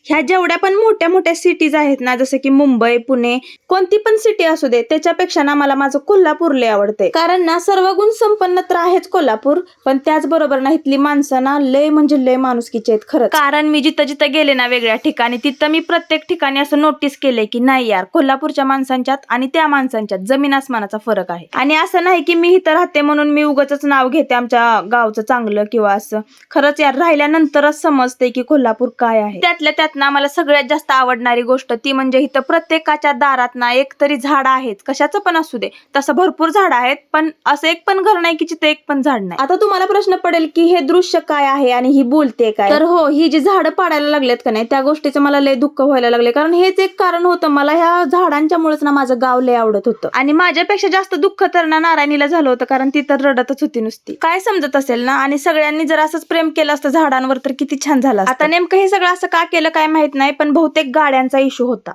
ह्या जेवढ्या पण मोठ्या मोठ्या सिटीज आहेत ना, जसं की मुंबई, पुणे, कोणती पण सिटी असू दे, त्याच्यापेक्षा ना मला माझं कोल्हापूर लय आवडते. कारण ना सर्व गुण संपन्न तर आहेच कोल्हापूर, पण त्याचबरोबर ना इथली माणसं ना लय म्हणजे लय माणुसकीचे आहेत खरंच. कारण मी जिथं जिथं गेले ना वेगळ्या ठिकाणी, तिथं मी प्रत्येक ठिकाणी असं नोटीस केलंय की नाही यार, कोल्हापूरच्या माणसांच्यात आणि त्या माणसांच्यात जमीन आसमानाचा फरक आहे. आणि असं नाही की मी इथं राहते म्हणून मी उगाचच नाव घेते आमच्या गावचं चांगलं किंवा असं. खरंच यार, राहिल्यानंतरच समजते की कोल्हापूर काय आहे. त्यातल्या त्यात ना मला सगळ्यात जास्त आवडणारी गोष्ट ती म्हणजे इथं प्रत्येकाच्या दारात ना एक तरी झाड आहेत, कशाचं पण असू दे. तसं भरपूर झाड आहेत, पण असं एक पण घर नाही की जिथे एक पण झाड नाही. आता तुम्हाला प्रश्न पडेल की हे दृश्य काय आहे आणि ही बोलते काय, तर हो, ही जी झाडं पाडायला लागलेत का नाही, त्या गोष्टीचं मला लय दुःख व्हायला लागले. कारण हेच एक कारण होतं, मला ह्या झाडांच्यामुळेच ना माझं गाव लय आवडत होतं. आणि माझ्यापेक्षा जास्त दुःख तर ना नारायणीला झालं होतं, कारण ती तर रडतच होती नुसती. काय समजत असेल ना, आणि सगळ्यांनी जर असंच प्रेम केलं असतं झाडांवर तर किती छान झालं असतं. आता नेमकं हे सगळं असं का केलं काय माहित नाही, पण बहुतेक गाड्यांचा इश्यू होता.